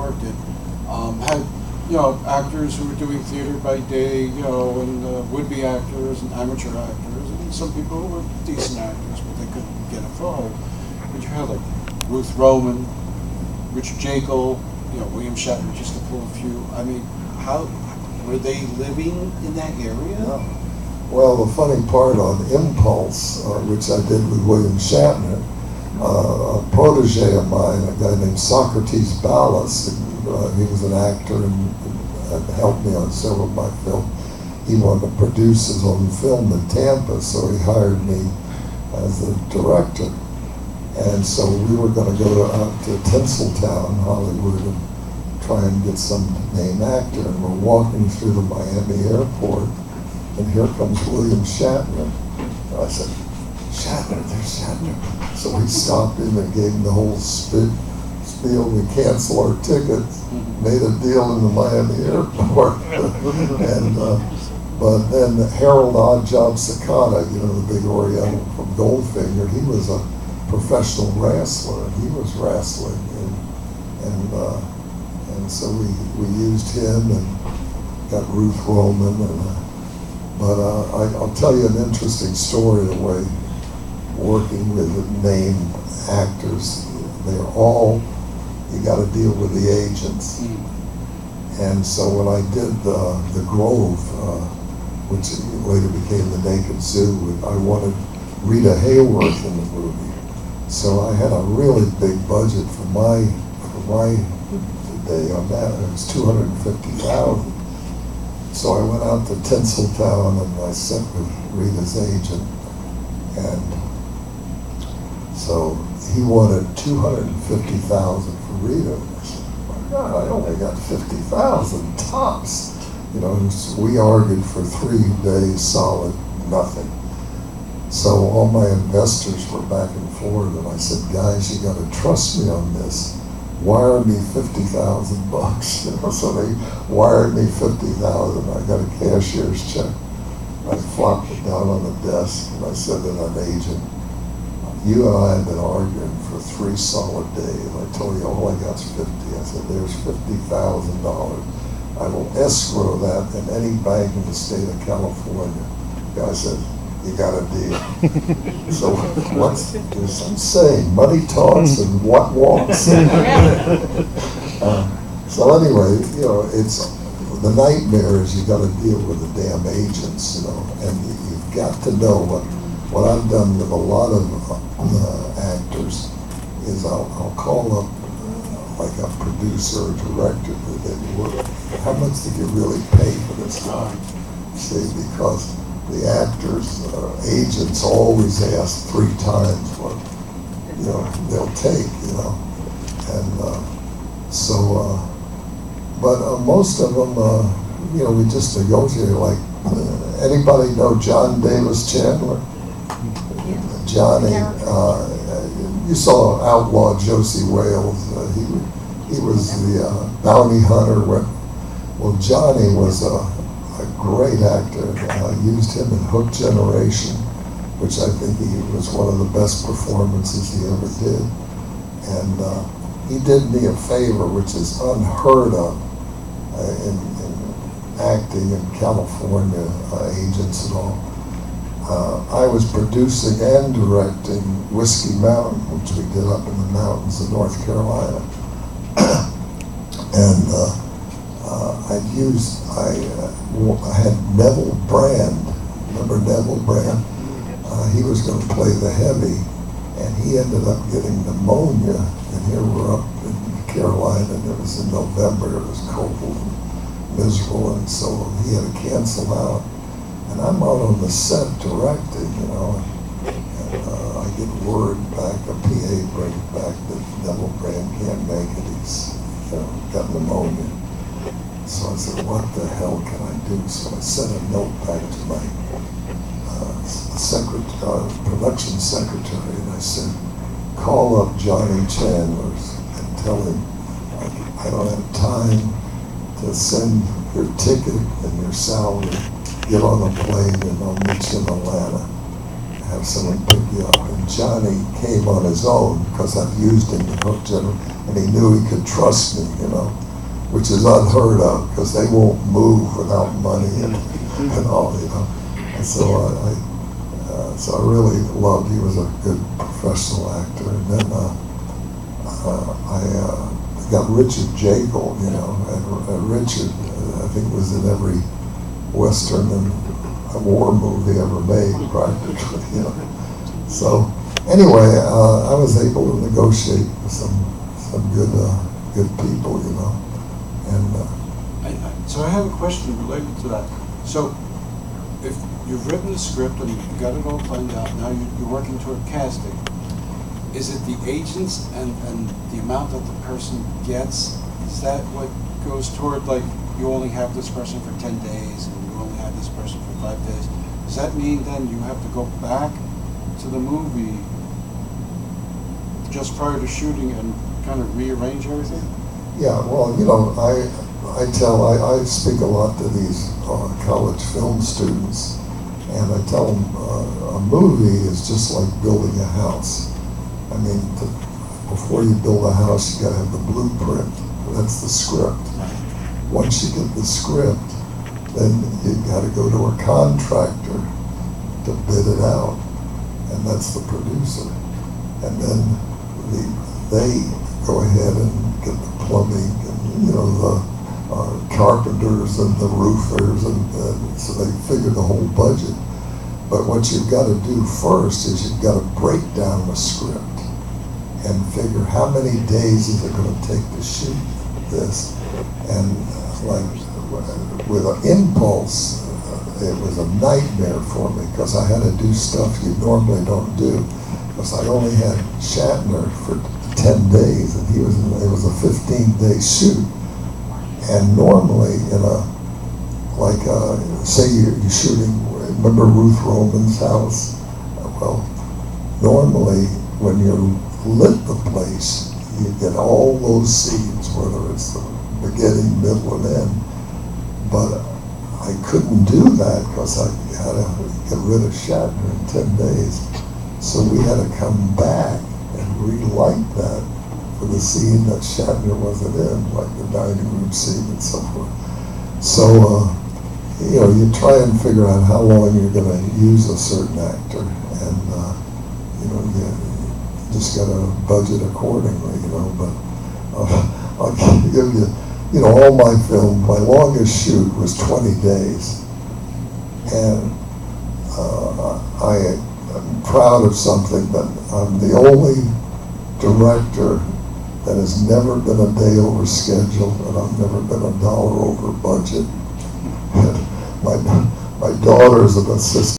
worked in, had, actors who were doing theater by day, and would-be actors and amateur actors, and some people who were decent actors, but they couldn't get a foothold. But you had like Ruth Roman, Richard Jekyll, William Shatner, just to pull a few. I mean, how were they living in that area? Yeah. Well, the funny part on Impulse, which I did with William Shatner, a protege of mine, a guy named Socrates Ballas, he was an actor and helped me on several of my films. He wanted to produce his own film in Tampa, so he hired me as the director. And so we were going to go out to Tinseltown, Hollywood, and try and get some name actor. And we're walking through the Miami airport, and here comes William Shatner. And I said, Shatner, there's Shatner. So we stopped him and gave him the whole spiel. We canceled our tickets, made a deal in the Miami airport. And but then Harold Oddjob Sakata, the big Oriental from Goldfinger, he was a professional wrestler. He was wrestling, and so we used him and got Ruth Roman. But I'll tell you an interesting story the way working with name actors. They're all, you got to deal with the agents. And so when I did the Grove, which later became the Naked Zoo, I wanted Rita Hayworth in the movie. So I had a really big budget for my day on that. It was $250,000. So I went out to Tinseltown and I sat with Rita's agent, and so he wanted $250,000 for Rita. I said, my God, I only got $50,000 tops. We argued for 3 days solid, nothing. So all my investors were back and forth, and I said, guys, you got to trust me on this. Wire me $50,000. So they wired me $50,000. I got a cashier's check. I flopped it down on the desk, and I said to an agent, you and I have been arguing for 3 solid days. I told you all I got's 50. I said, there's $50,000. I will escrow that in any bank in the state of California. The guy said, you got a deal. So there's some saying, money talks and what walks. So anyway, it's the nightmare is you got to deal with the damn agents, and you've got to know what I've done with a lot of actors is I'll call up like a producer or director that work. How much did you really pay for this guy? See, because the actors, agents always ask 3 times what they'll take, and but most of them, we just negotiate. Like anybody know John Davis Chandler? Johnny, you saw Outlaw Josie Wales. He was the bounty hunter. Well, Johnny was a great actor. I used him in Hook Generation, which I think he was one of the best performances he ever did. And he did me a favor, which is unheard of in acting in California, agents and all. I was producing and directing Whiskey Mountain, which we did up in the mountains of North Carolina. And I had Neville Brand. Remember Neville Brand? He was going to play the heavy, and he ended up getting pneumonia. And here we're up in Carolina, and it was in November. It was cold and miserable, and so he had to cancel out. And I'm out on the set directing, and I get word back, a PA brings back that Neville Brand can't make it. He's got pneumonia. So I said, what the hell can I do? So I sent a note back to my production secretary, and I said, call up Johnny Chandler's and tell him I don't have time to send your ticket and your salary. Get on a plane and I'll meet you in Atlanta. Have someone pick you up. And Johnny came on his own because I've used him in Hook General, and he knew he could trust me, which is unheard of because they won't move without money and all, you know. And so so I really loved. He was a good professional actor. And then I got Richard Jagle, you know, and Richard, I think, was in every Western and war movie ever made, practically, you know. So anyway, I was able to negotiate with some good people, you know. And so I have a question related to that. So if you've written the script and you've got it all planned out, now you're working toward casting. Is it the agents and the amount that the person gets? Is that what goes toward, like, you only have this person for 10 days and you only have this person for 5 days? Does that mean then you have to go back to the movie just prior to shooting and kind of rearrange everything? yeah, well, you know, I speak a lot to these college film students, and I tell them a movie is just like building a house. I mean, before you build a house, you got to have the blueprint. That's the script. Once you get the script, then you got to go to a contractor to bid it out, and that's the producer. And then they go ahead and get the plumbing and, you know, the carpenters and the roofers, and so they figure the whole budget. But what you've got to do first is you've got to break down the script and figure how many days is it going to take to shoot this. And like with an Impulse, it was a nightmare for me because I had to do stuff you normally don't do. Because I only had Shatner for 10 days, and it was a 15-day shoot. And normally say you're shooting, remember Ruth Roman's house? Well, normally when you lit the place, you get all those scenes, whether it's the beginning, middle, and end. But I couldn't do that because I had to get rid of Shatner in 10 days. So we had to come back and relight that for the scene that Shatner wasn't in, like the dining room scene and so forth. So, you know, you try and figure out how long you're going to use a certain actor, and, you know, you just got to budget accordingly, you know. But I'll give you, you know, all my film, my longest shoot was 20 days. And I'm proud of something, that I'm the only director that has never been a day over schedule, and I've never been $1 over budget. My daughter is an assistant